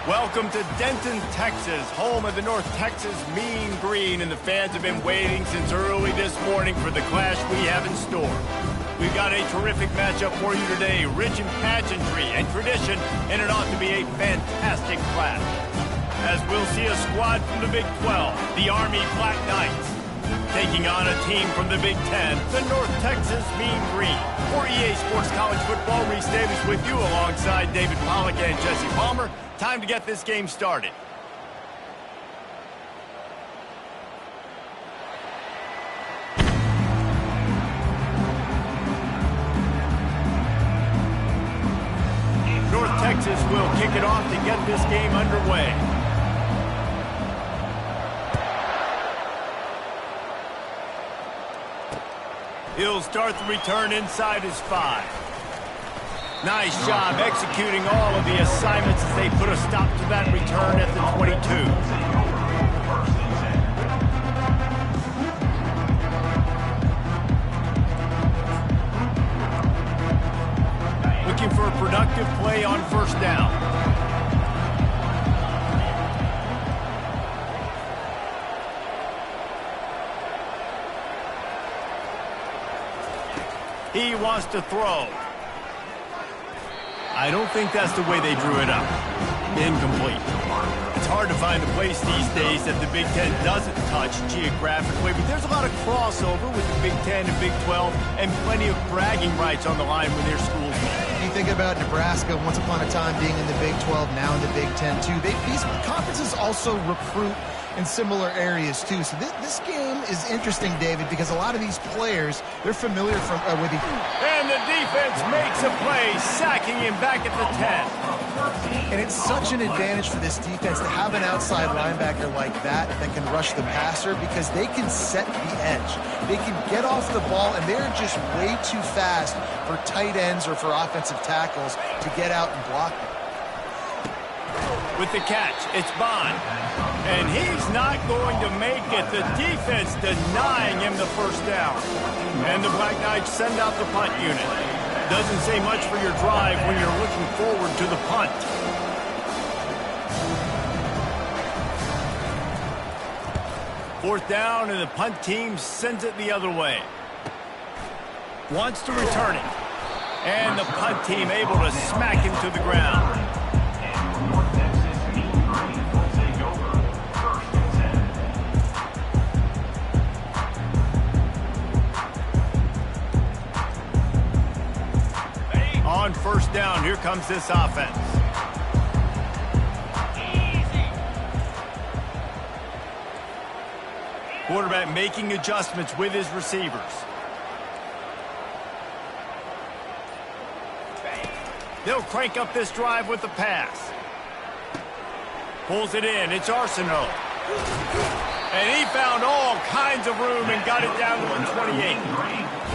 Welcome to Denton, Texas, home of the North Texas Mean Green, and the fans have been waiting since early this morning for the clash we have in store. We've got a terrific matchup for you today, rich in pageantry and tradition, and it ought to be a fantastic clash. As we'll see a squad from the Big 12, the Army Black Knights, taking on a team from the Big 10, the North Texas Mean Green. For EA Sports College Football, Reese Davis with you alongside David Pollack and Jesse Palmer. Time to get this game started. North Texas will kick it off to get this game underway. He'll start the return inside his 5. Nice job executing all of the assignments as they put a stop to that return at the 22. Looking for a productive play on first down. He wants to throw. I don't think that's the way they drew it up. Incomplete. It's hard to find a place these days that the Big Ten doesn't touch geographically, but there's a lot of crossover with the Big Ten and Big 12 and plenty of bragging rights on the line when their schools meet. You think about Nebraska once upon a time being in the Big 12, now in the Big 10 too. These conferences also recruit in similar areas too. So this game is interesting, David, because a lot of these players, they're familiar with the... And the defense makes a play, sacking him back at the 10. And it's such an advantage for this defense to have an outside linebacker like that can rush the passer, because they can set the edge. They can get off the ball, and they're just way too fast for tight ends or for offensive tackles to get out and block them. With the catch, it's Bond. And he's not going to make it. The defense denying him the first down. And the Black Knights send out the punt unit. Doesn't say much for your drive when you're looking forward to the punt. Fourth down, and the punt team sends it the other way. Wants to return it. And the punt team able to smack him to the ground. On first down, here comes this offense. Quarterback making adjustments with his receivers. They'll crank up this drive with the pass. Pulls it in, it's Arsenault. And he found all kinds of room and got it down to the 28.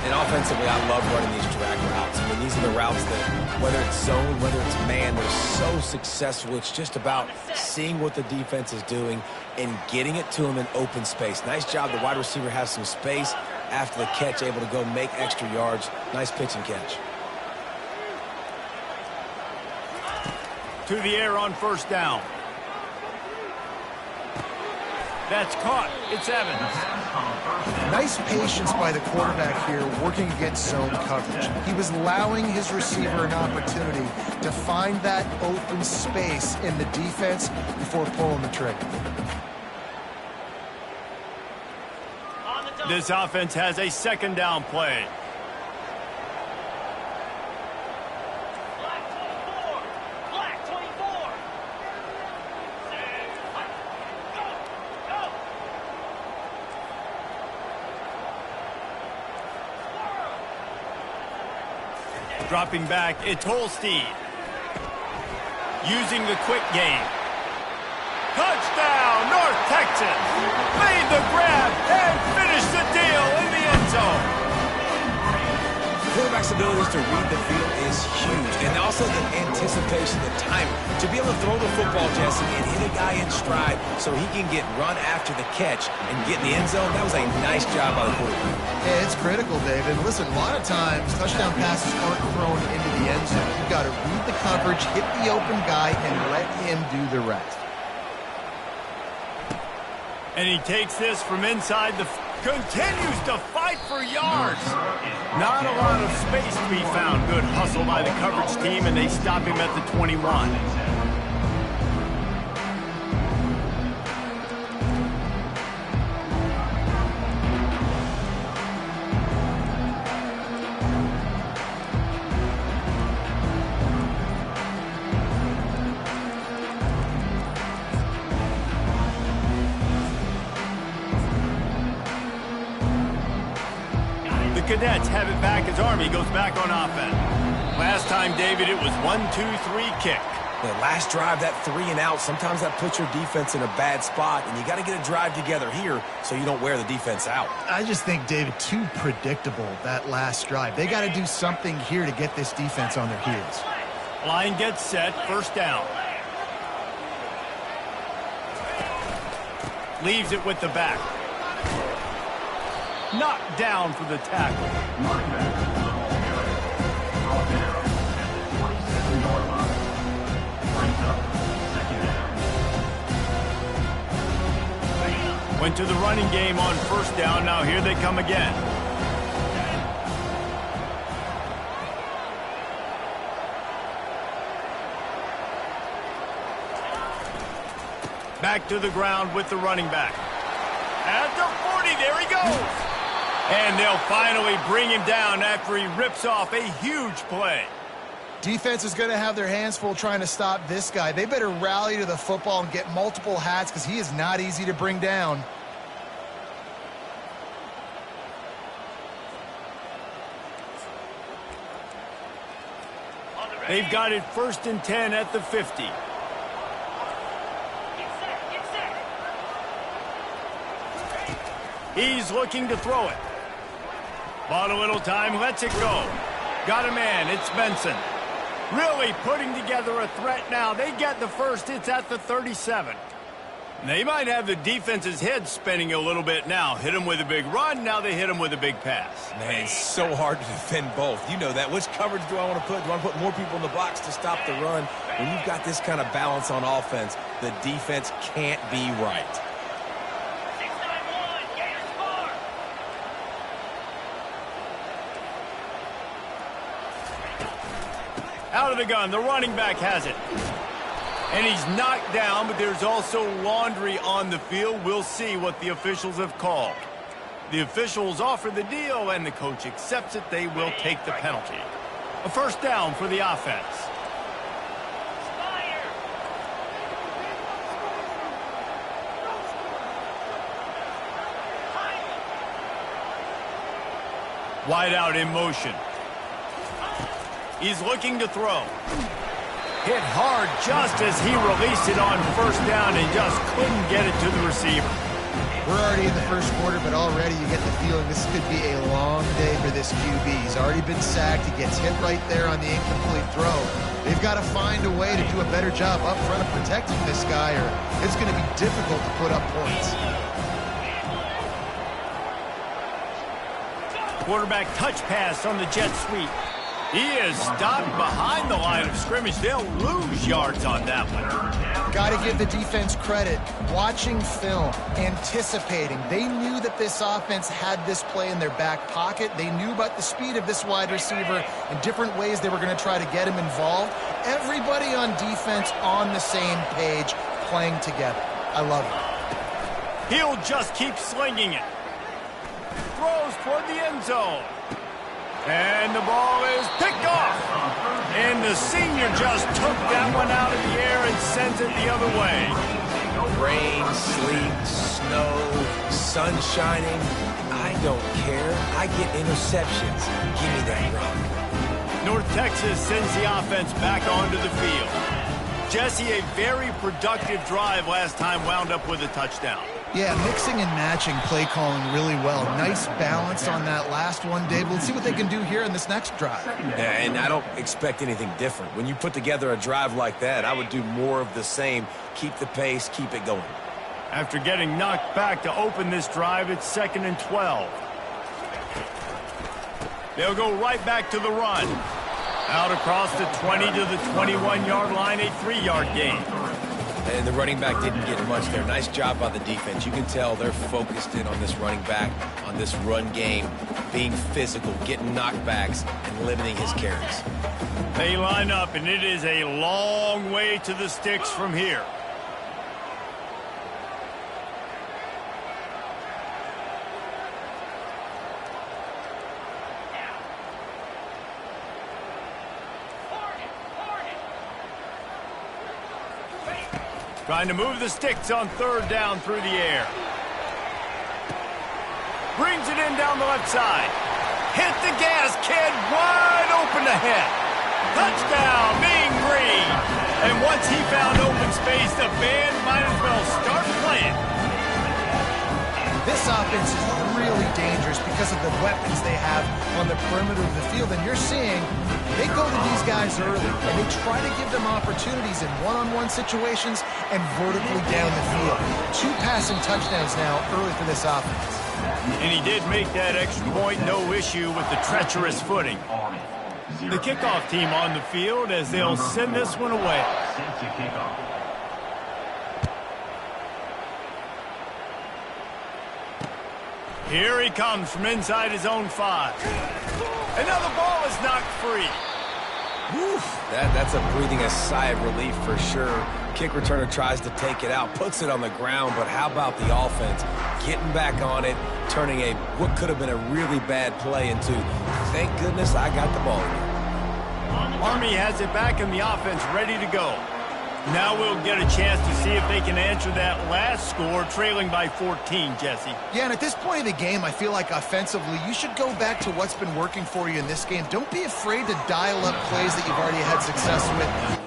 And offensively, I love running these drag routes. I mean, these are the routes that, whether it's zone, whether it's man, they're so successful. It's just about seeing what the defense is doing and getting it to them in open space. Nice job. The wide receiver has some space after the catch, able to go make extra yards. Nice pitch and catch. To the air on first down. That's caught. It's Evans. Nice patience by the quarterback here, working against zone coverage. He was allowing his receiver an opportunity to find that open space in the defense before pulling the trigger. This offense has a second down play. Dropping back, it's Holstein. Using the quick game. Touchdown, North Texas! Made the grab and finished the deal in the end zone. Quarterbacks have abilities to read the field is huge. And also the anticipation, the timing. To be able to throw the football, Jesse, and hit a guy in stride so he can get run after the catch and get in the end zone, that was a nice job by the quarterback. Yeah, it's critical, David. Listen, a lot of times touchdown passes aren't thrown into the end zone. You've got to read the coverage, hit the open guy, and let him do the rest. And he takes this from inside the... continues to fight for yards. Not a lot of space to be found. Good hustle by the coverage team, and they stop him at the 21. Cadets have it back as Army goes back on offense. Last time, David, it was 1-2-3 kick. The last drive, that 3 and out, sometimes that puts your defense in a bad spot, and you got to get a drive together here so you don't wear the defense out. I just think, David, too predictable, that last drive. They got to do something here to get this defense on their heels. Line gets set, first down. Leaves it with the back. Knocked down for the tackle. Went to the running game on first down. Now here they come again. Back to the ground with the running back. At the 40, there he goes. And they'll finally bring him down after he rips off a huge play. Defense is going to have their hands full trying to stop this guy. They better rally to the football and get multiple hats because he is not easy to bring down. They've got it 1st and 10 at the 50. He's looking to throw it. Bought a little time, lets it go. Got a man, it's Benson. Really putting together a threat now. They get the first, it's at the 37. They might have the defense's head spinning a little bit now. Hit him with a big run, now they hit him with a big pass. Man, it's so hard to defend both. You know that. Which coverage do I want to put? Do I want to put more people in the box to stop the run? When you've got this kind of balance on offense, the defense can't be right. Out of the gun, the running back has it. And he's knocked down, but there's also laundry on the field. We'll see what the officials have called. The officials offer the deal, and the coach accepts it. They will take the penalty. A first down for the offense. Wide out in motion. He's looking to throw. Hit hard just as he released it on first down and just couldn't get it to the receiver. We're already in the first quarter, but already you get the feeling this could be a long day for this QB. He's already been sacked. He gets hit right there on the incomplete throw. They've got to find a way to do a better job up front of protecting this guy, or it's going to be difficult to put up points. Quarterback touch pass on the jet sweep. He is stopped behind the line of scrimmage. They'll lose yards on that one. Got to give the defense credit. Watching film, anticipating. They knew that this offense had this play in their back pocket. They knew about the speed of this wide receiver and different ways they were going to try to get him involved. Everybody on defense on the same page, playing together. I love it. He'll just keep slinging it. Throws toward the end zone. And the ball is picked off. And the senior just took that one out of the air and sends it the other way. Rain, sleet, snow, sun shining. I don't care. I get interceptions. Give me that rock. North Texas sends the offense back onto the field. Jesse, a very productive drive last time wound up with a touchdown. Yeah, mixing and matching play calling really well. Nice balance on that last one, Dave. Let's see what they can do here in this next drive. Yeah, and I don't expect anything different. When you put together a drive like that, I would do more of the same. Keep the pace, keep it going. After getting knocked back to open this drive, it's 2nd and 12. They'll go right back to the run. Out across the 20 to the 21-yard line, a 3-yard gain. And the running back didn't get much there. Nice job by the defense. You can tell they're focused in on this running back, on this run game, being physical, getting knockbacks, and limiting his carries. They line up, and it is a long way to the sticks from here. Trying to move the sticks on 3rd down through the air. Brings it in down the left side. Hit the gas, kid. Wide open ahead. Touchdown, Mean Green. And once he found open space, the band might as well start playing. This offense is really dangerous because of the weapons they have on the perimeter of the field. And you're seeing they go to these guys early, and they try to give them opportunities in one-on-one situations and vertically down the field. 2 passing touchdowns now early for this offense. And he did make that extra point, no issue with the treacherous footing. The kickoff team on the field as they'll send this one away. Here he comes from inside his own 5. Another ball is knocked free. Woof, that's a breathing a sigh of relief for sure. Kick returner tries to take it out, puts it on the ground, but how about the offense getting back on it, turning what could have been a really bad play into, thank goodness I got the ball again. Army has it back in the offense ready to go. Now we'll get a chance to see if they can answer that last score, trailing by 14, Jesse. Yeah, and at this point in the game, I feel like offensively, you should go back to what's been working for you in this game. Don't be afraid to dial up plays that you've already had success with.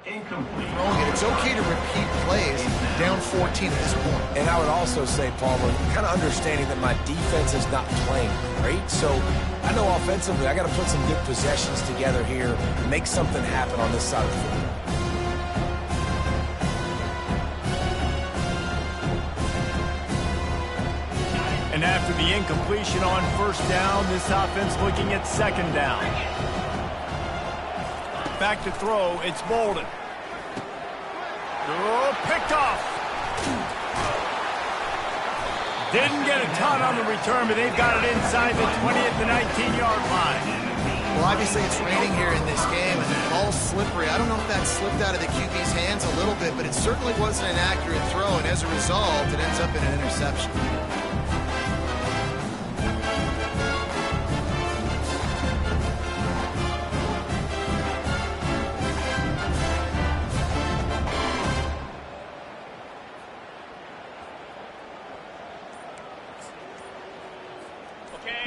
Incomplete. It's okay to repeat plays down 14 at this point. And I would also say, Palmer, kind of understanding that my defense is not playing great, so I know offensively I got to put some good possessions together here, make something happen on this side of the football. And after the incompletion on 1st down, this offense looking at 2nd down. Back to throw, it's Bolden. Oh, picked off. Didn't get a ton on the return, but they've got it inside the 20 at the 19-yard line. Well, obviously it's raining here in this game, and the ball's slippery. I don't know if that slipped out of the QB's hands a little bit, but it certainly wasn't an accurate throw, and as a result, it ends up in an interception.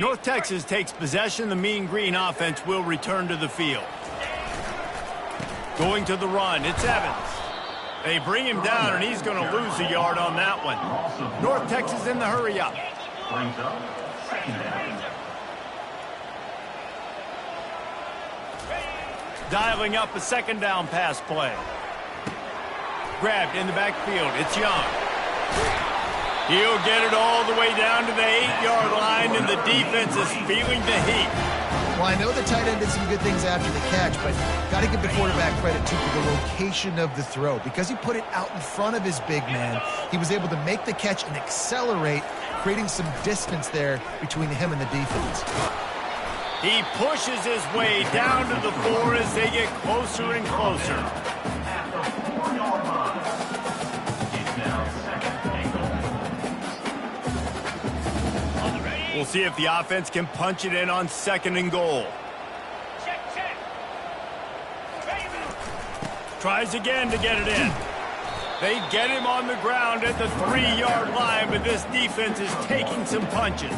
North Texas takes possession. The Mean Green offense will return to the field. Going to the run, it's Evans. They bring him down, and he's going to lose a yard on that one. North Texas in the hurry up. Brings up 2nd down. Dialing up a 2nd down pass play. Grabbed in the backfield, it's Young. He'll get it all the way down to the 8-yard line, and the defense is feeling the heat. Well, I know the tight end did some good things after the catch, but got to give the quarterback credit, too, for the location of the throw. Because he put it out in front of his big man, he was able to make the catch and accelerate, creating some distance there between him and the defense. He pushes his way down to the 4 as they get closer and closer. At the 4-yard line. It's now 2nd and goal. We'll see if the offense can punch it in on 2nd and goal. Tries again to get it in. They get him on the ground at the 3-yard line, but this defense is taking some punches.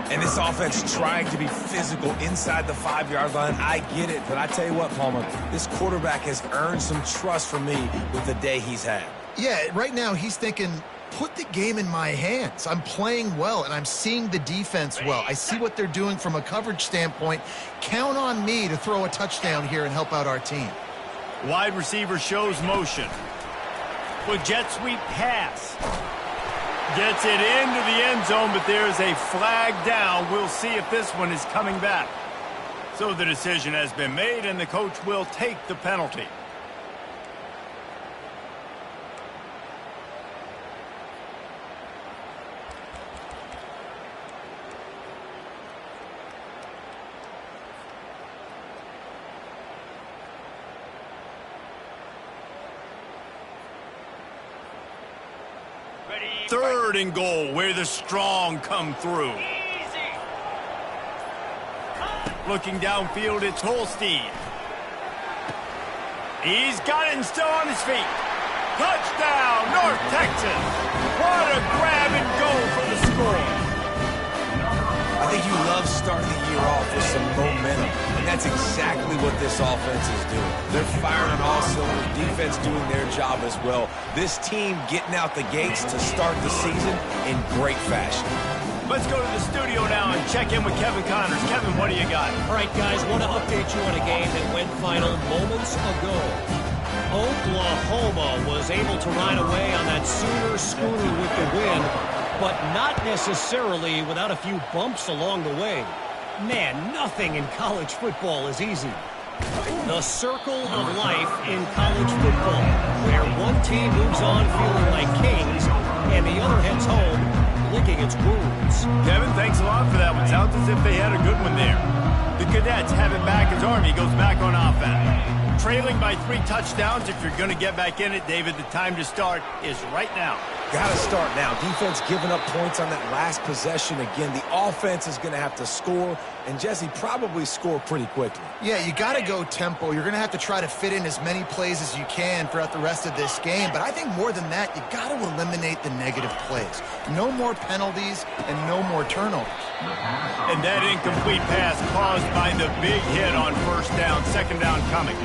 And this offense trying to be physical inside the 5-yard line. I get it, but I tell you what, Palmer, this quarterback has earned some trust from me with the day he's had. Yeah, right now he's thinking, put the game in my hands. I'm playing well, and I'm seeing the defense well. I see what they're doing from a coverage standpoint. Count on me to throw a touchdown here and help out our team. Wide receiver shows motion. With jet sweep pass. Gets it into the end zone, but there's a flag down. We'll see if this one is coming back. So the decision has been made, and the coach will take the penalty. Third and goal, where the strong come through. Looking downfield, it's Holstein. He's got it and still on his feet. Touchdown, North Texas. What a grab and go for the score. I think you love starting the year off with some momentum, and that's exactly what this offense is doing. They're firing on all cylinders, defense doing their job as well. This team getting out the gates to start the season in great fashion. Let's go to the studio now and check in with Kevin Connors. Kevin, what do you got? All right, guys, want to update you on a game that went final moments ago. Oklahoma was able to ride away on that Sooner schooner with the win, but not necessarily without a few bumps along the way. Man, nothing in college football is easy. The circle of life in college football, where one team moves on feeling like kings and the other heads home licking its wounds. Kevin, thanks a lot for that one. Sounds as if they had a good one there. The Cadets have it back as Army goes back on offense. Trailing by 3 touchdowns. If you're going to get back in it, David, the time to start is right now. Got to start now. Defense giving up points on that last possession. Again, the offense is going to have to score, and Jesse probably score pretty quickly. Yeah, you got to go tempo. You're going to have to try to fit in as many plays as you can throughout the rest of this game. But I think more than that, you got to eliminate the negative plays. No more penalties and no more turnovers. And that incomplete pass caused by the big hit on 1st down, 2nd down coming.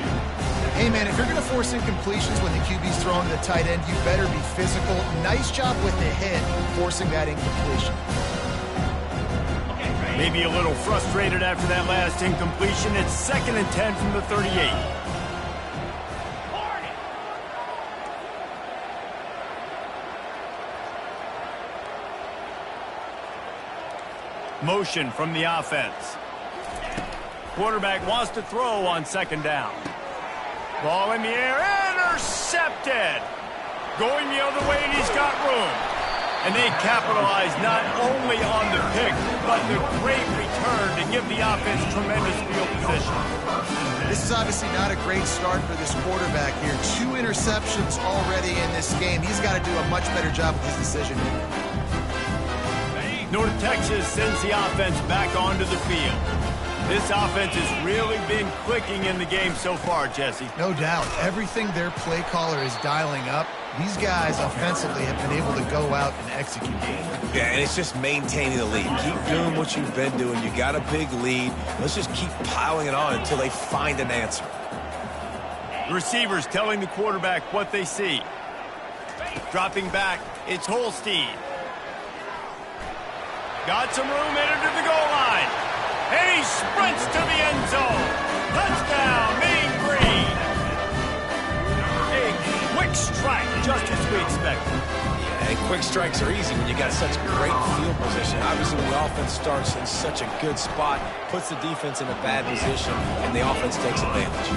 Hey, man, if you're going to force incompletions when the QB's throwing the tight end, you better be physical. Nice job with the hit, forcing that incompletion. Maybe a little frustrated after that last incompletion. It's 2nd and 10 from the 38. Motion from the offense. Quarterback wants to throw on 2nd down. Ball in the air, intercepted. Going the other way, and he's got room. And they capitalize not only on the pick, but the great return to give the offense tremendous field position. This is obviously not a great start for this quarterback here. 2 interceptions already in this game. He's got to do a much better job with his decision. North Texas sends the offense back onto the field. This offense has really been clicking in the game so far, Jesse. No doubt. Everything their play caller is dialing up, these guys offensively have been able to go out and execute. Yeah, and it's just maintaining the lead. Keep doing what you've been doing. You got a big lead. Let's just keep piling it on until they find an answer. Receivers telling the quarterback what they see. Dropping back, it's Holstein. Got some room, entered to the goal line. And he sprints to the end zone. Touchdown, Mean Green. A quick strike, just as we expected. Yeah, and quick strikes are easy when you got such great field position. Obviously, when the offense starts in such a good spot, puts the defense in a bad position, and the offense takes advantage.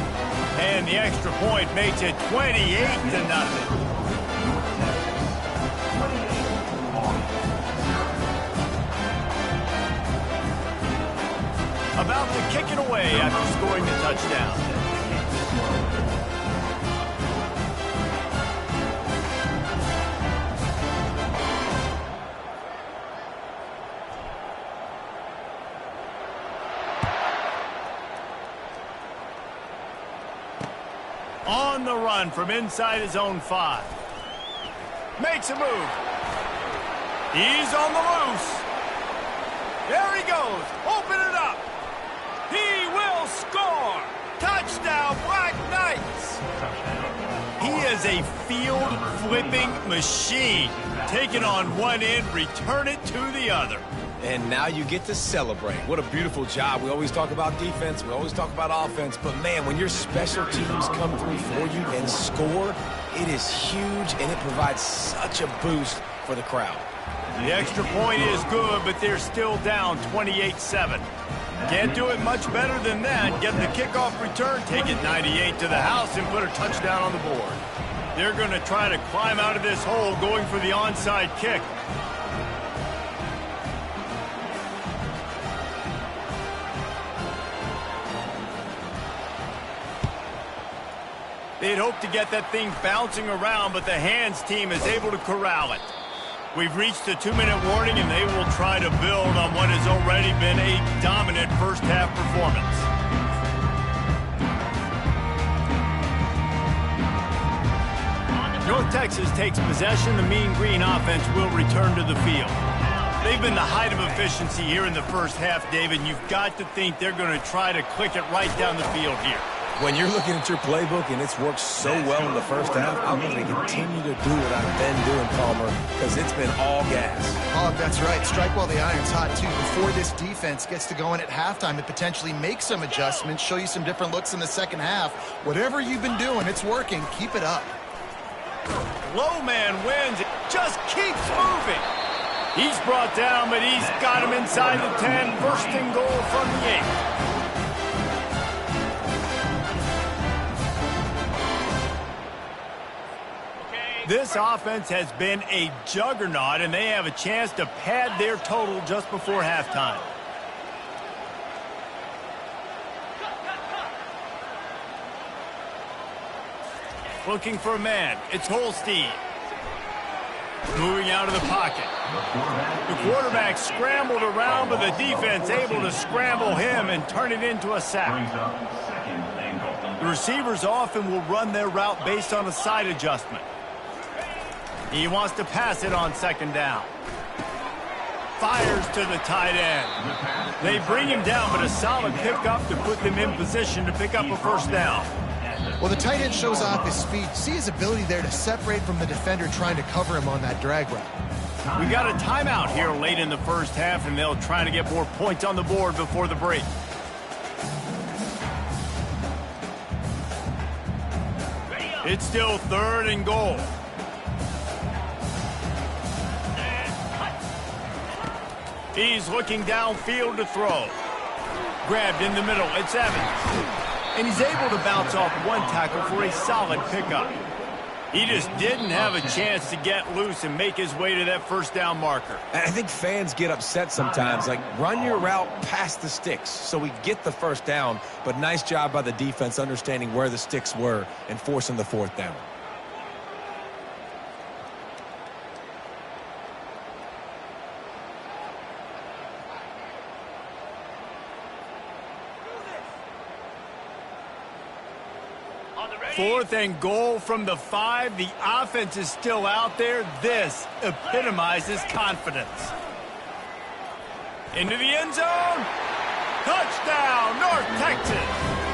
And the extra point makes it 28-0. About to kick it away after scoring the touchdown. On the run from inside his own 5. Makes a move. He's on the loose. There he goes. Open it up. He will score. Touchdown, Black Knights. He is a field-flipping machine. Taking on one end, return it to the other. And now you get to celebrate. What a beautiful job. We always talk about defense. We always talk about offense. But, man, when your special teams come through for you and score, it is huge, and it provides such a boost for the crowd. The extra point is good, but they're still down 28-7. Can't do it much better than that. Get the kickoff return, take it 98 to the house, and put a touchdown on the board. They're going to try to climb out of this hole, going for the onside kick. They'd hope to get that thing bouncing around, but the hands team is able to corral it. We've reached the 2-minute warning, and they will try to build on what has already been a dominant first-half performance. North Texas takes possession. The Mean Green offense will return to the field. They've been the height of efficiency here in the first half, David, and you've got to think they're going to try to click it right down the field here. When you're looking at your playbook and it's worked so well in the first half, I'm going to continue to do what I've been doing, Palmer, because it's been all gas. Oh, that's right. Strike while the iron's hot, too. Before this defense gets to going at halftime and potentially make some adjustments, show you some different looks in the second half. Whatever you've been doing, it's working. Keep it up. Low man wins. It just keeps moving. He's brought down, but he's got him inside the 10. First and goal from the 8. This offense has been a juggernaut, and they have a chance to pad their total just before halftime. Looking for a man. It's Holstein. Moving out of the pocket. The quarterback scrambled around, but the defense able to scramble him and turn it into a sack. The receivers often will run their route based on a side adjustment. He wants to pass it on second down. Fires to the tight end. They bring him down, but a solid pickup to put them in position to pick up a first down. Well, the tight end shows off his speed. See his ability there to separate from the defender trying to cover him on that drag route. We got a timeout here late in the first half, and they'll try to get more points on the board before the break. It's still third and goal. He's looking downfield to throw. Grabbed in the middle. It's Evans. And he's able to bounce off one tackle for a solid pickup. He just didn't have a chance to get loose and make his way to that first down marker. And I think fans get upset sometimes. Like, run your route past the sticks so we get the first down. But nice job by the defense understanding where the sticks were and forcing the fourth down. Fourth and goal from the 5. The offense is still out there. This epitomizes confidence. Into the end zone. Touchdown, North Texas.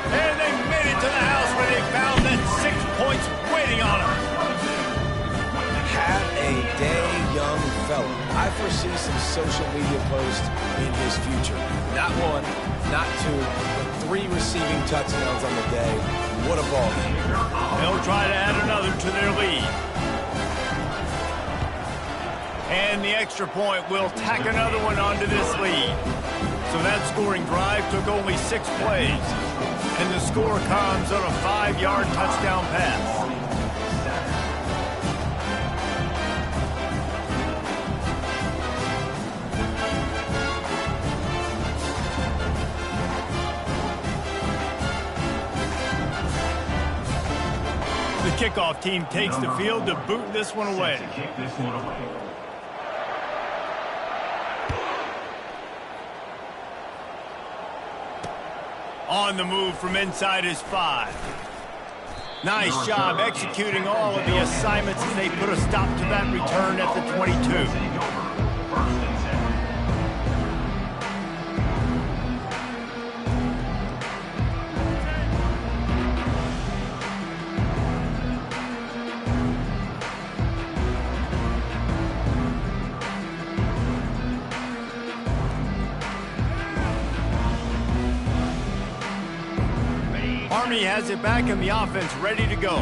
And they made it to the house where they found that 6 points waiting on them. Have a day, young fella. I foresee some social media posts in his future. Not one, not two, but 3 receiving touchdowns on the day. What a ball game. They'll try to add another to their lead. And the extra point will tack another one onto this lead. So that scoring drive took only 6 plays. And the score comes on a 5-yard touchdown pass. The kickoff team takes the field to boot this one away. On the move from inside his 5. Nice job executing all of the assignments as they put a stop to that return at the 22. Army has it back in the offense, ready to go.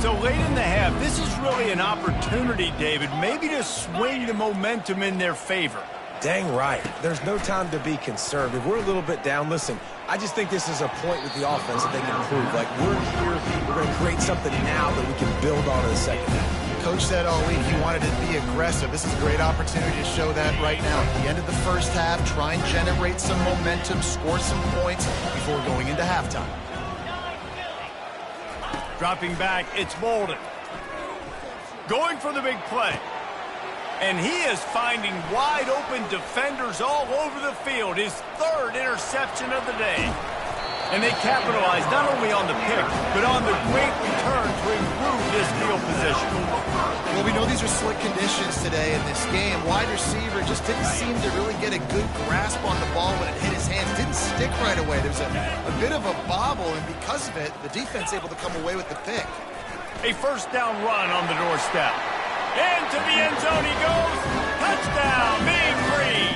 So late in the half, this is really an opportunity, David, maybe to swing the momentum in their favor. Dang right. There's no time to be conservative. We're a little bit down. Listen, I just think this is a point with the offense that they can improve. Like, we're here, we're going to create something now that we can build on in the second half. Coach said all week he wanted to be aggressive. This is a great opportunity to show that right now. At the end of the first half, try and generate some momentum, score some points before going into halftime. Dropping back, it's Bolden. Going for the big play. And he is finding wide open defenders all over the field. His third interception of the day. And they capitalize not only on the pick, but on the great return to improve this field position. Well, we know these are slick conditions today in this game. Wide receiver just didn't seem to really get a good grasp on the ball when it hit his hands. Didn't stick right away. There was a bit of a bobble, and because of it, the defense able to come away with the pick. A first down run on the doorstep. Into the end zone he goes. Touchdown, Big Green.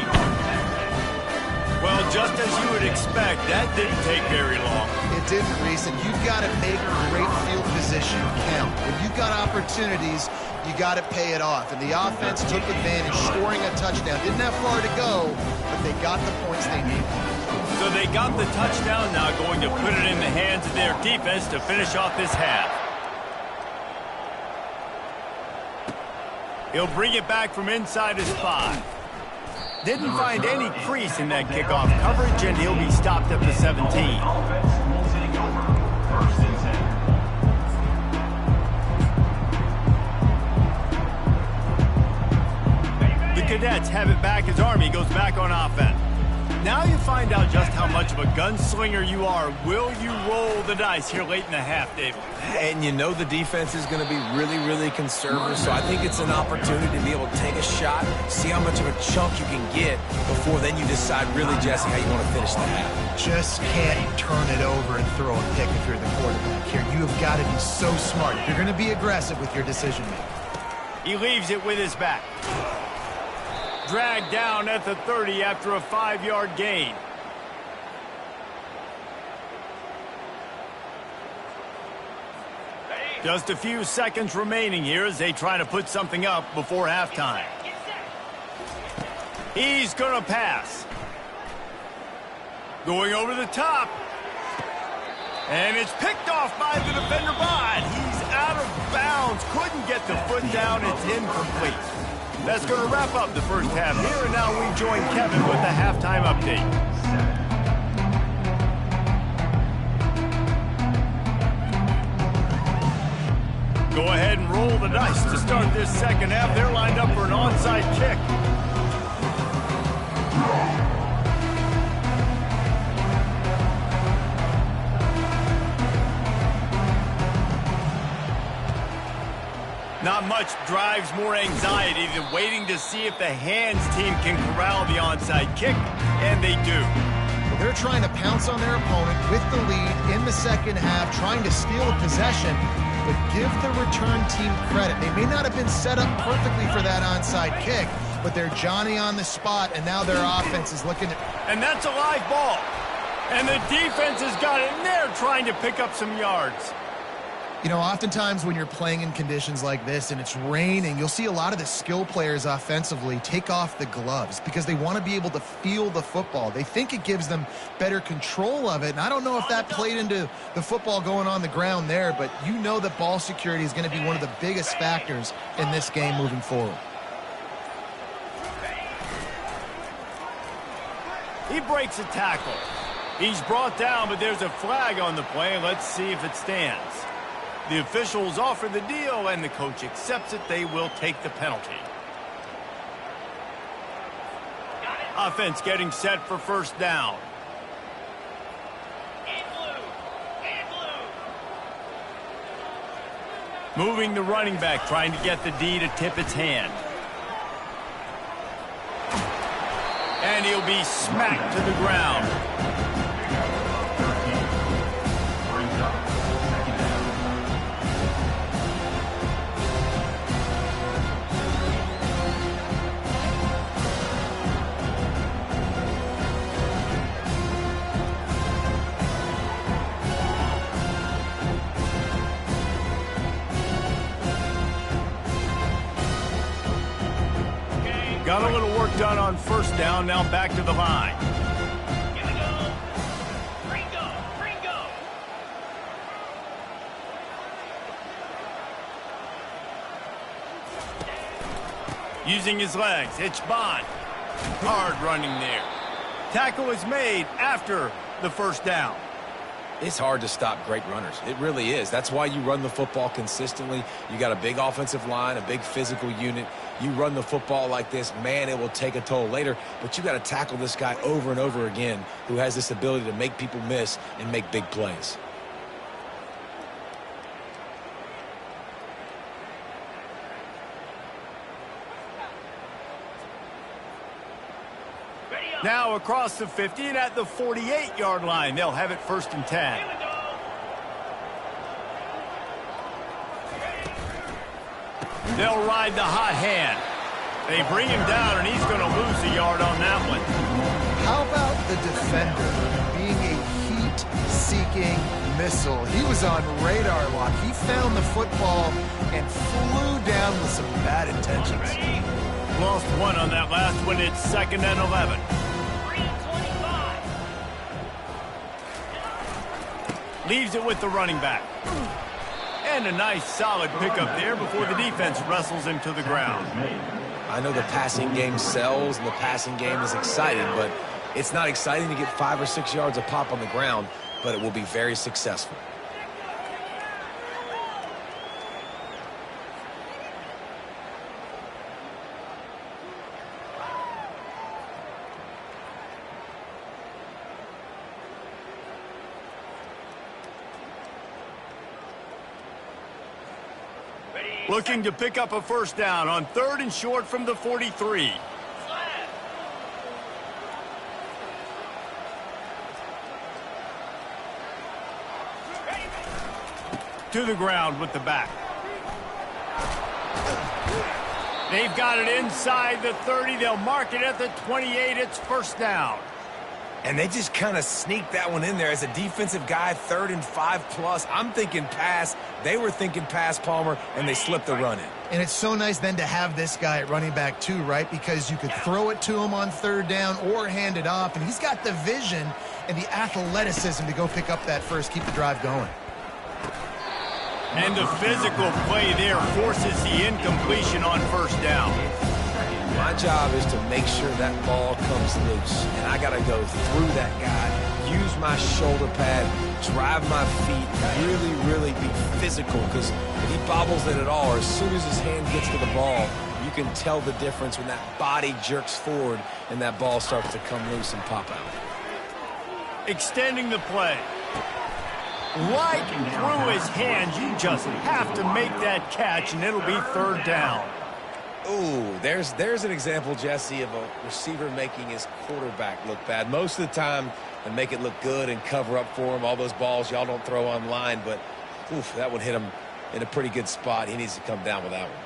Well, just as you would expect, that didn't take very long. It didn't, Reese, and you've got to make great field position count. When you've got opportunities, you got to pay it off. And the offense took advantage, scoring a touchdown. Didn't have far to go, but they got the points they needed. So they got the touchdown, now going to put it in the hands of their defense to finish off this half. He'll bring it back from inside his 5. Didn't find any crease in that kickoff coverage, and he'll be stopped at the 17. The Cadets have it back as Army goes back on offense. Now you find out just how much of a gunslinger you are. Will you roll the dice here late in the half, David? And you know the defense is going to be really, really conservative, so I think it's an opportunity to be able to take a shot, see how much of a chunk you can get before then you decide really, Jesse, how you want to finish the half. Just can't turn it over and throw a pick if you're the quarterback here. You have got to be so smart. If you're going to be aggressive with your decision-making. He leaves it with his back. Dragged down at the 30 after a 5-yard gain. Just a few seconds remaining here as they try to put something up before halftime. He's going to pass. Going over the top. And it's picked off by the defender, but he's out of bounds. Couldn't get the foot down. It's incomplete. That's going to wrap up the first half here, and now we join Kevin with the halftime update. Go ahead and roll the dice to start this second half. They're lined up for an onside kick. Not much drives more anxiety than waiting to see if the hands team can corral the onside kick, and they do. Well, they're trying to pounce on their opponent with the lead in the second half, trying to steal a possession, but give the return team credit. They may not have been set up perfectly for that onside kick, but they're Johnny on the spot, and now their offense is looking at... And that's a live ball. And the defense has got in there trying to pick up some yards. You know, oftentimes when you're playing in conditions like this and it's raining, you'll see a lot of the skill players offensively take off the gloves because they want to be able to feel the football. They think it gives them better control of it, and I don't know if that played into the football going on the ground there, but you know that ball security is going to be one of the biggest factors in this game moving forward. He breaks a tackle. He's brought down, but there's a flag on the play. Let's see if it stands. The officials offer the deal, and the coach accepts it. They will take the penalty. Offense getting set for first down. Moving the running back, trying to get the D to tip its hand. And he'll be smacked to the ground. Brings up second down. Got a little work done on first down, now back to the line. Here we go. Ringo, Ringo. Using his legs, it's Bond. Hard running there. Tackle is made after the first down. It's hard to stop great runners. It really is. That's why you run the football consistently. You got a big offensive line, a big physical unit. You run the football like this, man, it will take a toll later. But you got to tackle this guy over and over again who has this ability to make people miss and make big plays. Now across the 50 and at the 48-yard line. They'll have it 1st and 10. They'll ride the hot hand. They bring him down, and he's going to lose a yard on that one. How about the defender being a heat-seeking missile? He was on radar lock. He found the football and flew down with some bad intentions. Lost one on that last one. It's 2nd and 11. Leaves it with the running back. And a nice solid pickup there before the defense wrestles him to the ground. I know the passing game sells and the passing game is exciting, but it's not exciting to get 5 or 6 yards a pop on the ground, but it will be very successful. Looking to pick up a first down on 3rd and short from the 43. To the ground with the back. They've got it inside the 30. They'll mark it at the 28. It's 1st down. And they just kind of sneaked that one in there as a defensive guy, 3rd and 5+. I'm thinking pass. They were thinking pass, Palmer, and they slipped the run in. And it's so nice then to have this guy at running back too, right? Because you could throw it to him on 3rd down or hand it off, and he's got the vision and the athleticism to go pick up that first, keep the drive going. And the physical play there forces the incompletion on 1st down. My job is to make sure that ball comes loose, and I got to go through that guy, use my shoulder pad, drive my feet, really be physical, because if he bobbles it at all, or as soon as his hand gets to the ball, you can tell the difference when that body jerks forward and that ball starts to come loose and pop out. Extending the play. Right through his hands. You just have to make that catch, and it'll be 3rd down. Ooh, there's an example, Jesse, of a receiver making his quarterback look bad. Most of the time, they make it look good and cover up for him. All those balls y'all don't throw online, but oof, that one hit him in a pretty good spot. He needs to come down with that one.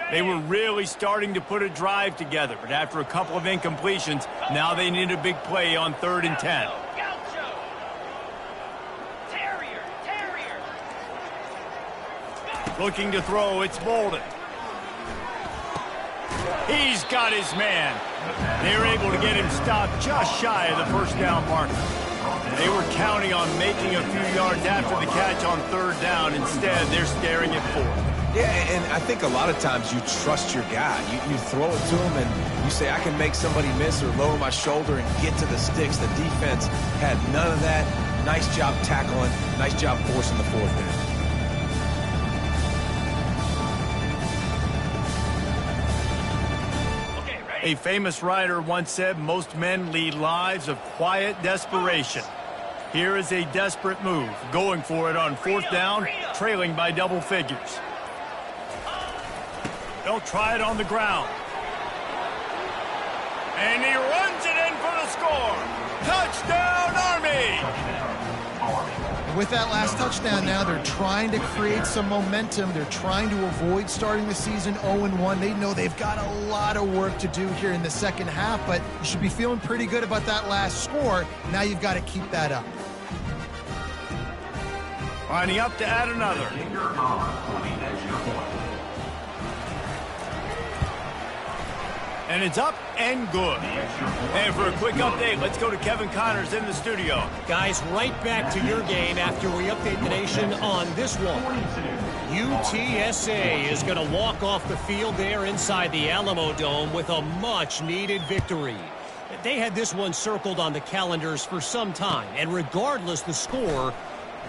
They were really starting to put a drive together, but after a couple of incompletions, now they need a big play on 3rd and 10. Looking to throw, it's Bolden. He's got his man. They're able to get him stopped just shy of the 1st down marker. They were counting on making a few yards after the catch on 3rd down. Instead, they're staring at 4th. Yeah, and I think a lot of times you trust your guy. You throw it to him and you say, I can make somebody miss or lower my shoulder and get to the sticks. The defense had none of that. Nice job tackling. Nice job forcing the 4th down. A famous writer once said, most men lead lives of quiet desperation. Here is a desperate move, going for it on fourth down, trailing by double figures. They'll try it on the ground. And he runs it in for the score. Touchdown, Army! With that last touchdown now, they're trying to create some momentum. They're trying to avoid starting the season 0-1. They know they've got a lot of work to do here in the second half, but you should be feeling pretty good about that last score. Now you've got to keep that up. Lining up to add another. And it's up and good. And for a quick update, let's go to Kevin Connors in the studio. Guys, right back to your game after we update the nation on this one. UTSA is going to walk off the field there inside the Alamo Dome with a much-needed victory. They had this one circled on the calendars for some time, and regardless the score,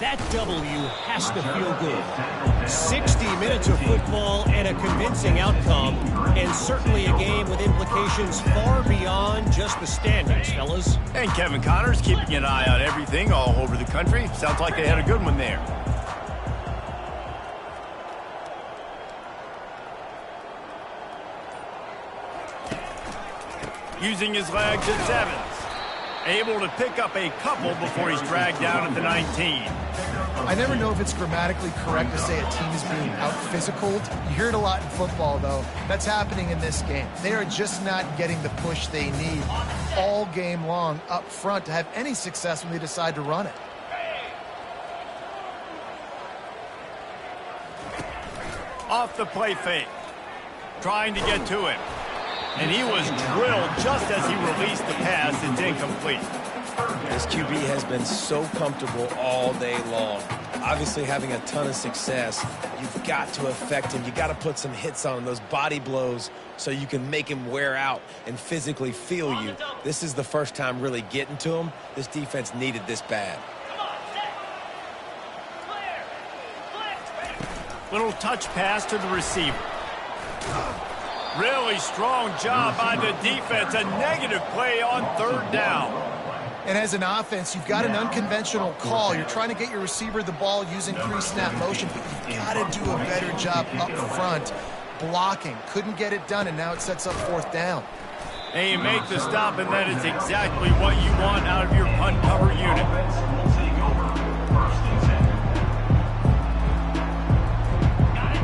that W has to feel good. 60 minutes of football and a convincing outcome, and certainly a game with implications far beyond just the standings, fellas. And Kevin Connors keeping an eye on everything all over the country. Sounds like they had a good one there. Using his legs at 7. Able to pick up a couple before he's dragged down at the 19. I never know if it's grammatically correct to say a team is being out-physicaled. You hear it a lot in football, though. That's happening in this game. They are just not getting the push they need all game long up front to have any success when they decide to run it. Off the play fake. Trying to get to him. And he was drilled just as he released the pass. It's incomplete. This QB has been so comfortable all day long. Obviously having a ton of success. You've got to affect him. You've got to put some hits on him, those body blows, so you can make him wear out and physically feel you. This is the first time really getting to him. This defense needed this bad. Little touch pass to the receiver. Really strong job by the defense. A negative play on third down. And as an offense, you've got an unconventional call. You're trying to get your receiver the ball using pre-snap motion, but you've got to do a better job up front blocking. Couldn't get it done, and now it sets up fourth down. And you make the stop, and that is exactly what you want out of your punt cover unit.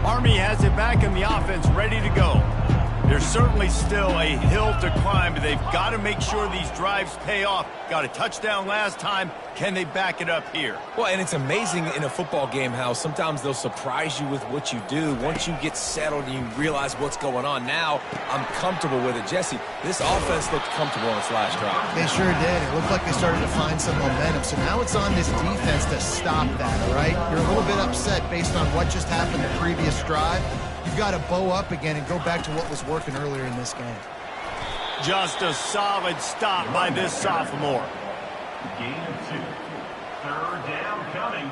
Army has it back in the offense, ready to go. There's certainly still a hill to climb, but they've got to make sure these drives pay off. Got a touchdown last time. Can they back it up here? Well, and it's amazing in a football game how sometimes they'll surprise you with what you do. Once you get settled and you realize what's going on, now I'm comfortable with it. Jesse, this offense looked comfortable on its last drive. They sure did. It looked like they started to find some momentum. So now it's on this defense to stop that, all right? You're a little bit upset based on what just happened the previous drive. You've got to bow up again and go back to what was working earlier in this game. Just a solid stop by this sophomore. Gain of 2. Third down coming.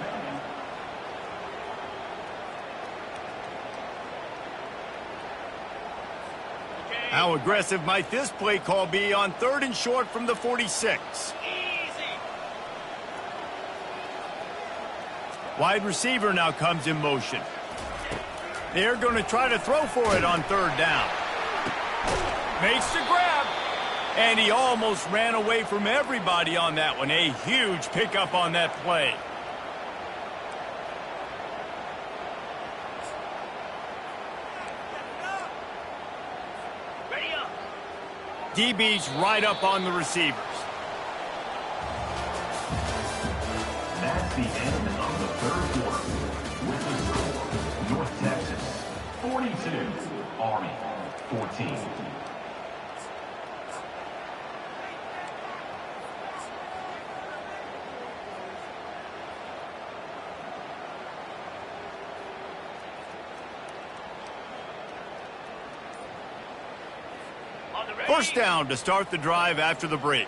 How aggressive might this play call be on 3rd and short from the 46? Wide receiver now comes in motion. They're going to try to throw for it on 3rd down. Makes the grab. And he almost ran away from everybody on that one. A huge pickup on that play. DB's right up on the receivers. That's the end of the 3rd quarter. With the score, North Texas 42, Army 14. First down to start the drive after the break.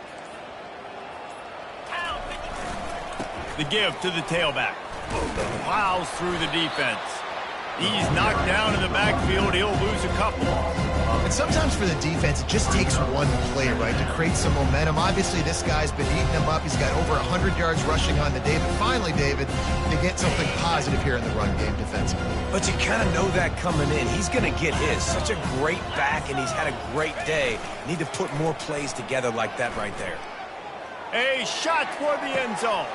The give to the tailback. Plows through the defense. He's knocked down in the backfield. He'll lose a couple. And sometimes for the defense, it just takes one play, right, to create some momentum. Obviously, this guy's been eating them up. He's got over 100 yards rushing on the day. But finally, David, they get something positive here in the run game defensively. But you kind of know that coming in. He's going to get his. Such a great back, and he's had a great day. Need to put more plays together like that right there. A shot for the end zone.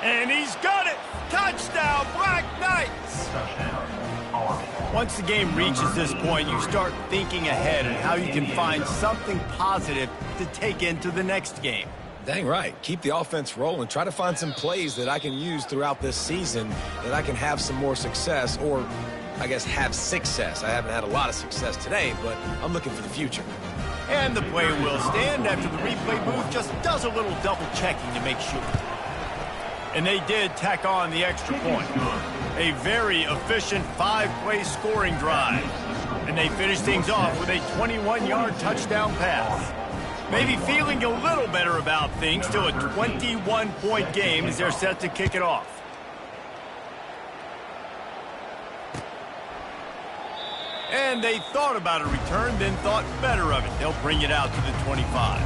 And he's got it. Touchdown, Black Knights. Touchdown, Army. Once the game reaches this point, you start thinking ahead and how you can find something positive to take into the next game. Dang right. Keep the offense rolling. Try to find some plays that I can use throughout this season that I can have some more success, or I guess have success. I haven't had a lot of success today, but I'm looking for the future. And the play will stand after the replay booth just does a little double checking to make sure. And they did tack on the extra point. A very efficient 5-play scoring drive. And they finished things off with a 21-yard touchdown pass. Maybe feeling a little better about things. Still a 21-point game as they're set to kick it off. And they thought about a return, then thought better of it. They'll bring it out to the 25.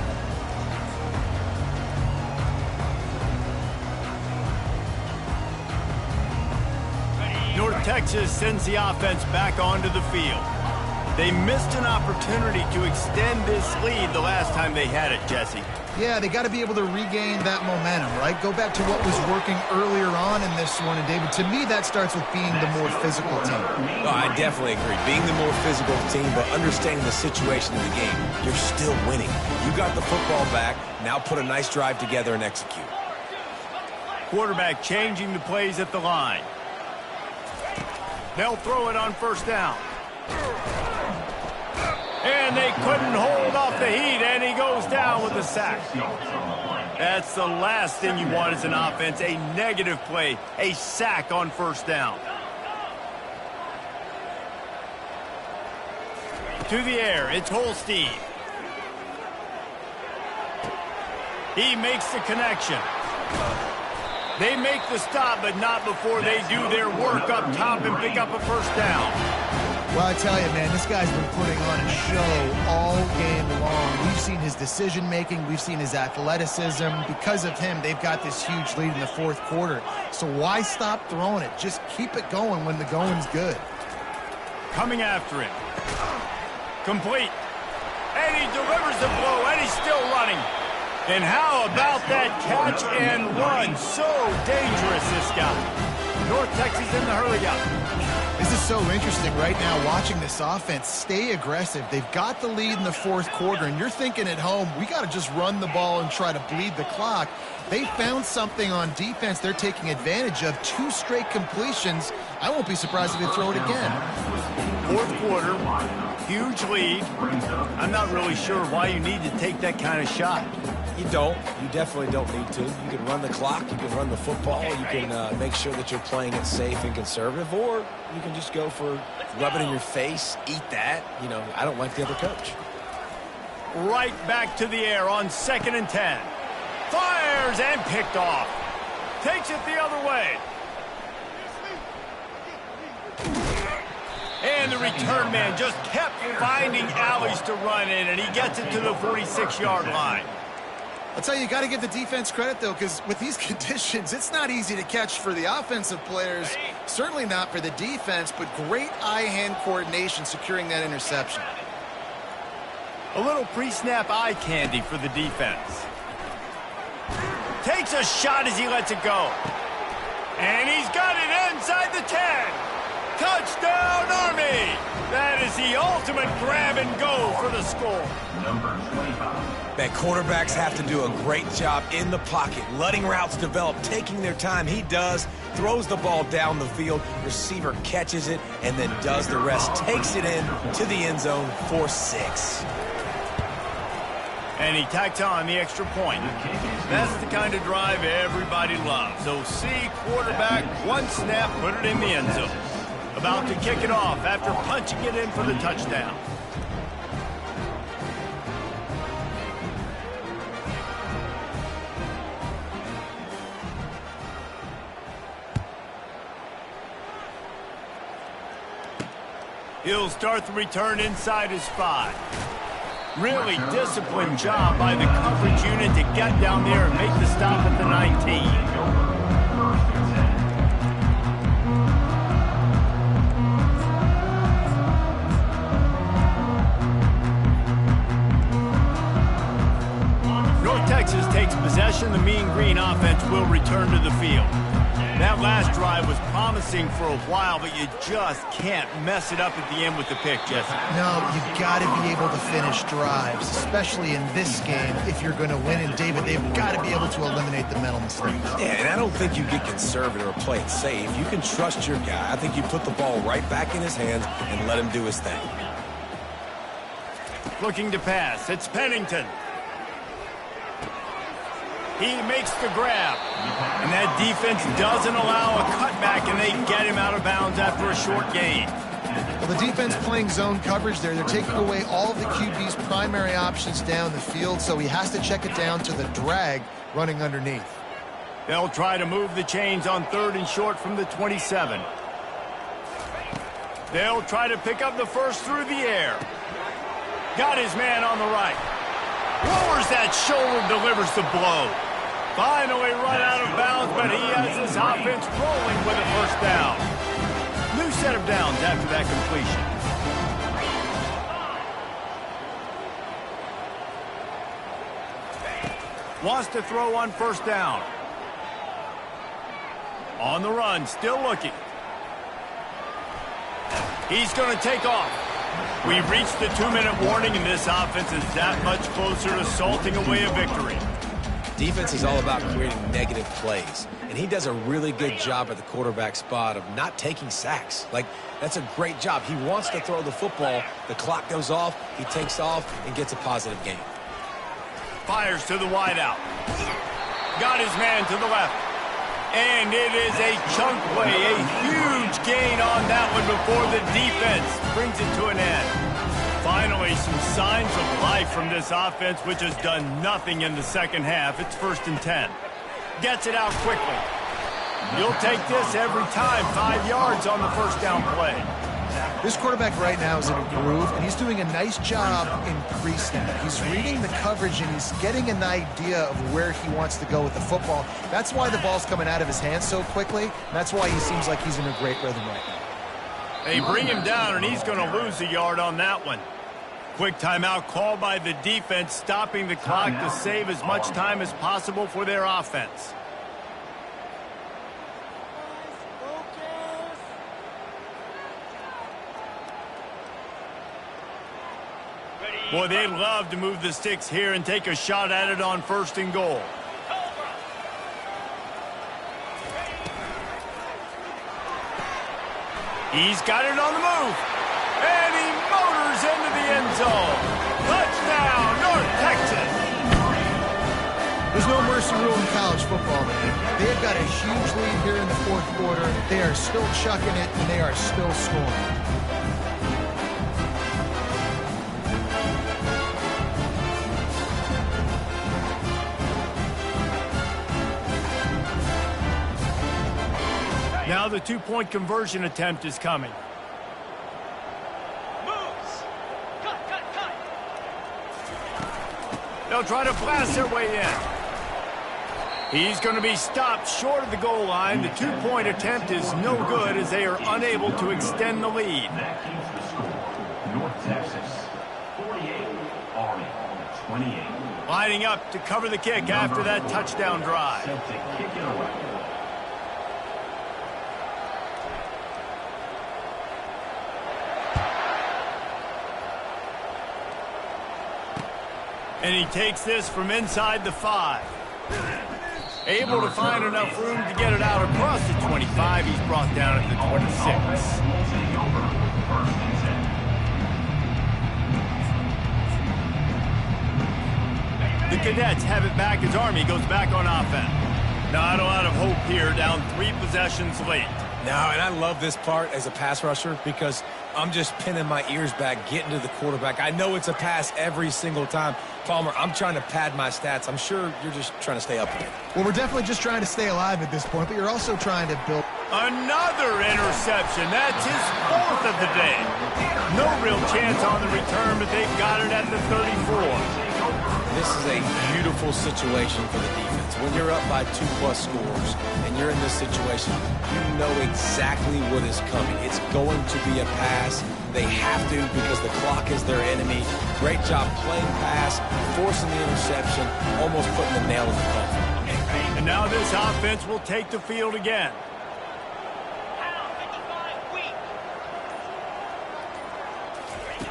North Texas sends the offense back onto the field. They missed an opportunity to extend this lead the last time they had it, Jesse. Yeah, they got to be able to regain that momentum, right? Go back to what was working earlier on in this one. And, David, to me, that starts with being the more physical team. Oh, I definitely agree. Being the more physical team, but understanding the situation of the game. You're still winning. You got the football back. Now put a nice drive together and execute. Quarterback changing the plays at the line. They'll throw it on first down. And they couldn't hold off the heat, and he goes down with a sack. That's the last thing you want as an offense, a negative play, a sack on first down. To the air, it's Holstein. He makes the connection. They make the stop, but not before they do their work up top and pick up a first down. Well, I tell you, man, this guy's been putting on a show all game long. We've seen his decision-making. We've seen his athleticism. Because of him, they've got this huge lead in the fourth quarter. So why stop throwing it? Just keep it going when the going's good. Coming after it. Complete. And he delivers the blow, and he's still running. And how about that catch and run? So dangerous, this guy. North Texas in the hurry up. This is so interesting right now, watching this offense stay aggressive. They've got the lead in the fourth quarter, and you're thinking at home, we got to just run the ball and try to bleed the clock. They found something on defense they're taking advantage of. 2 straight completions. I won't be surprised if they throw it again. Fourth quarter, huge lead. I'm not really sure why you need to take that kind of shot. You don't. You definitely don't need to. You can run the clock. You can run the football. You can make sure that you're playing it safe and conservative, or you can just go for rub it in your face, eat that. You know, I don't like the other coach. Right back to the air on 2nd and 10. Fires and picked off. Takes it the other way. And the return man just kept finding alleys to run in, and he gets it to the 46-yard line. I'll tell you, you got to give the defense credit, though, because with these conditions, it's not easy to catch for the offensive players. Certainly not for the defense, but great eye-hand coordination securing that interception. A little pre-snap eye candy for the defense. Takes a shot as he lets it go. And he's got it inside the 10. Touchdown, Army! That is the ultimate grab and go for the score. Number 25. Man, quarterbacks have to do a great job in the pocket, letting routes develop, taking their time. He does, throws the ball down the field, receiver catches it, and then does the rest, takes it in to the end zone for 6. And he tacks on the extra point. That's the kind of drive everybody loves. So see quarterback, one snap, put it in the end zone. About to kick it off after punching it in for the touchdown. He'll start the return inside his 5. Really disciplined job by the coverage unit to get down there and make the stop at the 19. North Texas takes possession. The Mean Green offense will return to the field. That last drive was promising for a while, but you just can't mess it up at the end with the pick, Jesse. No, you've got to be able to finish drives, especially in this game if you're going to win. And, David, they've got to be able to eliminate the mental mistakes. Yeah, and I don't think you get conservative or play it safe. You can trust your guy. I think you put the ball right back in his hands and let him do his thing. Looking to pass. It's Pennington. He makes the grab. And that defense doesn't allow a cutback, and they get him out of bounds after a short gain. Well, the defense playing zone coverage there. They're taking away all of the QB's primary options down the field, so he has to check it down to the drag running underneath. They'll try to move the chains on 3rd and short from the 27. They'll try to pick up the first through the air. Got his man on the right. Lowers that shoulder, delivers the blow. Finally run out of bounds, but he has his offense rolling with a first down. New set of downs after that completion. Wants to throw on first down. On the run, still looking. He's going to take off. We've reached the 2-minute warning, and this offense is that much closer to salting away a victory. Defense is all about creating negative plays, and he does a really good job at the quarterback spot of not taking sacks. Like, that's a great job. He wants to throw the football. The clock goes off. He takes off and gets a positive gain. Fires to the wideout. Got his man to the left. And it is a chunk play, a huge gain on that one before the defense brings it to an end. Finally, some signs of life from this offense, which has done nothing in the second half. It's 1st and 10. Gets it out quickly. You'll take this every time. 5 yards on the first down play. This quarterback right now is in a groove, and he's doing a nice job increasing it. He's reading the coverage, and he's getting an idea of where he wants to go with the football. That's why the ball's coming out of his hands so quickly. And that's why he seems like he's in a great rhythm right now. They bring him down, and he's going to lose a yard on that one. Quick timeout called by the defense, stopping the clock to save as much time as possible for their offense. Boy, they'd love to move the sticks here and take a shot at it on 1st and goal. He's got it on the move. And he motors into the end zone. Touchdown, North Texas. There's no mercy rule in college football, man. They've got a huge lead here in the 4th quarter. They are still chucking it, and they are still scoring. Now the 2-point conversion attempt is coming. They'll try to blast their way in. He's going to be stopped short of the goal line. The 2-point attempt is no good as they are unable to extend the lead. That keeps the score. North Texas, 48, Army, 28. Lining up to cover the kick after that touchdown drive. Set to kick it away. And he takes this from inside the 5. Able to find enough room to get it out across the 25. He's brought down at the 26. The Cadets have it back as Army goes back on offense. Not a lot of hope here, down 3 possessions late. No, and I love this part as a pass rusher because I'm just pinning my ears back, getting to the quarterback. I know it's a pass every single time. Palmer, I'm trying to pad my stats. I'm sure you're just trying to stay up with it. Well, we're definitely just trying to stay alive at this point, but you're also trying to build. Another interception. That's his 4th of the day. No real chance on the return, but they've got it at the 34. This is a beautiful situation for the defense. When you're up by 2+ scores and you're in this situation, you know exactly what is coming. It's going to be a pass. They have to because the clock is their enemy. Great job playing pass, forcing the interception, almost putting the nail in the coffin. And now this offense will take the field again.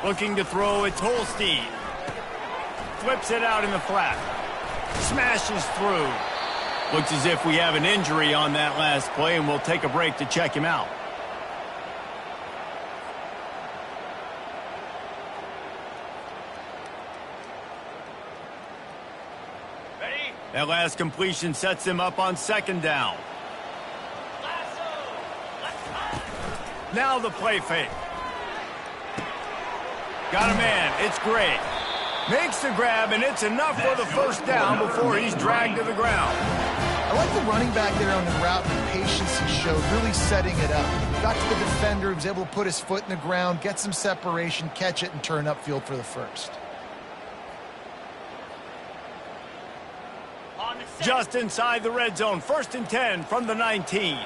Looking to throw, it's Holstein. Flips it out in the flat. Smashes through. Looks as if we have an injury on that last play, and we'll take a break to check him out. Ready? That last completion sets them up on 2nd down. Now the play fake. Got a man. It's Gray. Makes the grab, and it's enough for the 1st down before he's dragged to the ground. I like the running back there on the route and the patience he showed, really setting it up. Got to the defender, he was able to put his foot in the ground, get some separation, catch it, and turn upfield for the 1st. Just inside the red zone. 1st and 10 from the 19.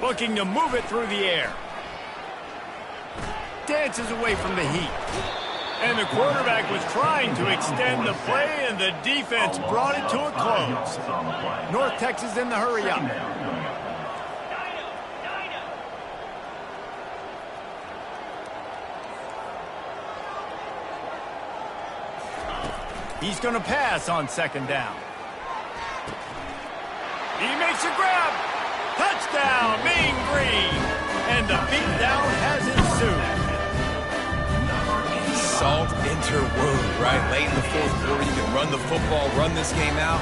Looking to move it through the air. Dances away from the heat. And the quarterback was trying to extend the play, and the defense brought it to a close. North Texas in the hurry up. He's going to pass on 2nd down. He makes a grab. Touchdown, Mean Green. And the beatdown has ensued. Salt into wound, right? Late in the 4th quarter, you can run the football, run this game out.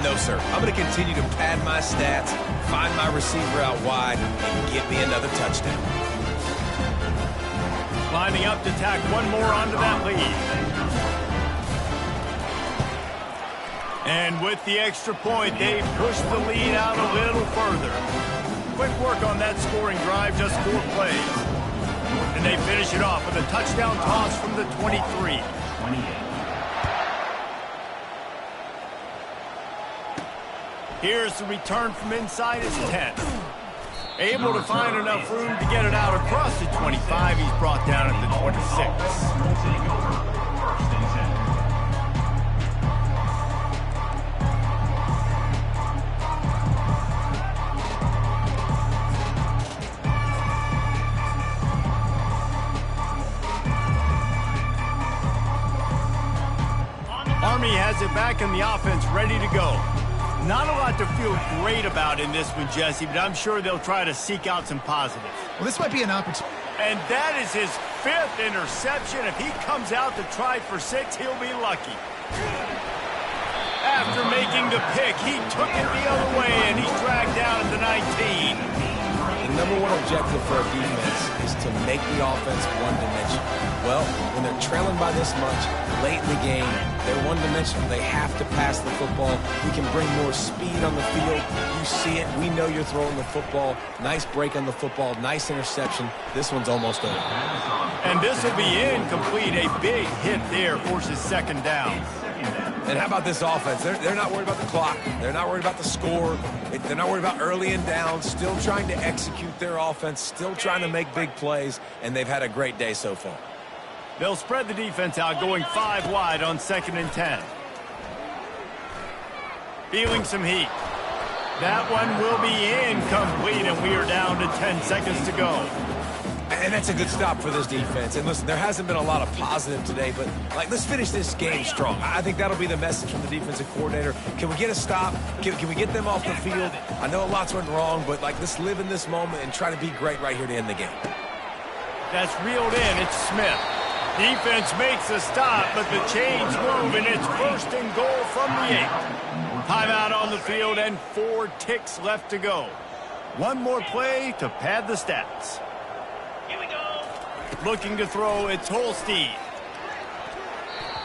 No, sir. I'm going to continue to pad my stats, find my receiver out wide, and get me another touchdown. Lining up to tack one more onto that lead. And with the extra point, they push the lead out a little further. Quick work on that scoring drive, just 4 plays. And they finish it off with a touchdown toss from the 23. Here's the return from inside his 10. Able to find enough room to get it out across the 25. He's brought down at the 26. Army has it back in the offense, ready to go. Not a lot to feel great about in this one, Jesse, but I'm sure they'll try to seek out some positives. Well, this might be an opportunity. And that is his 5th interception. If he comes out to try for 6, he'll be lucky. After making the pick, he took it the other way, and he's dragged down at the 19. The number one objective for a defense is to make the offense one-dimensional. Well, when they're trailing by this much, late in the game, they're one-dimensional. They have to pass the football. We can bring more speed on the field. You see it. We know you're throwing the football. Nice break on the football. Nice interception. This one's almost over. And this will be incomplete. A big hit there forces 2nd down. And how about this offense? They're not worried about the clock. They're not worried about the score. They're not worried about early and down. Still trying to execute their offense. Still trying to make big plays. And they've had a great day so far. They'll spread the defense out, going 5 wide on 2nd and 10. Feeling some heat. That one will be incomplete, and we are down to 10 seconds to go. And that's a good stop for this defense. And listen, there hasn't been a lot of positive today, but let's finish this game strong. I think that'll be the message from the defensive coordinator. Can we get a stop? Can we get them off the field? I know a lot's went wrong, but let's live in this moment and try to be great right here to end the game. That's reeled in. It's Smith. Defense makes a stop, but the chains move, and it's 1st and goal from the 8. Timeout on the field and 4 ticks left to go. One more play to pad the stats. Here we go. Looking to throw, it's Holstein.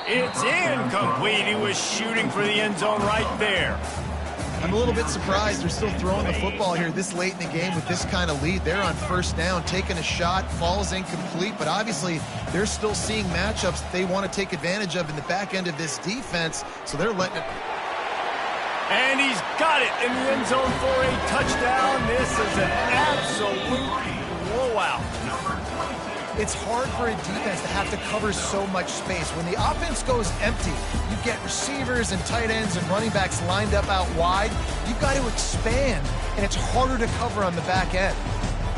It's incomplete. He was shooting for the end zone right there. I'm a little bit surprised they're still throwing the football here this late in the game with this kind of lead. They're on first down, taking a shot, falls incomplete, but obviously they're still seeing matchups that they want to take advantage of in the back end of this defense, so they're letting it. And he's got it in the end zone for a touchdown. This is an absolute blowout. It's hard for a defense to have to cover so much space. When the offense goes empty, you get receivers and tight ends and running backs lined up out wide. You've got to expand, and it's harder to cover on the back end.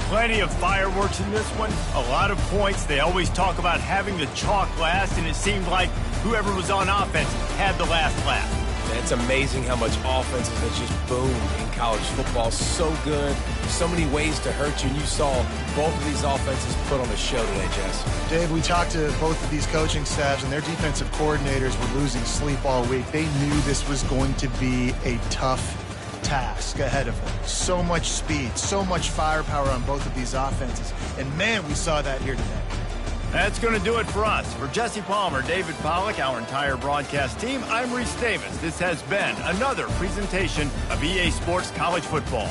Plenty of fireworks in this one. A lot of points. They always talk about having the chalk last, and it seemed like whoever was on offense had the last laugh. It's amazing how much offenses have just boomed in college football. So good, so many ways to hurt you, and you saw both of these offenses put on a show today, Jess. Dave, we talked to both of these coaching staffs, and their defensive coordinators were losing sleep all week. They knew this was going to be a tough task ahead of them. So much speed, so much firepower on both of these offenses, and man, we saw that here today. That's going to do it for us. For Jesse Palmer, David Pollack, our entire broadcast team, I'm Reese Davis. This has been another presentation of EA Sports College Football.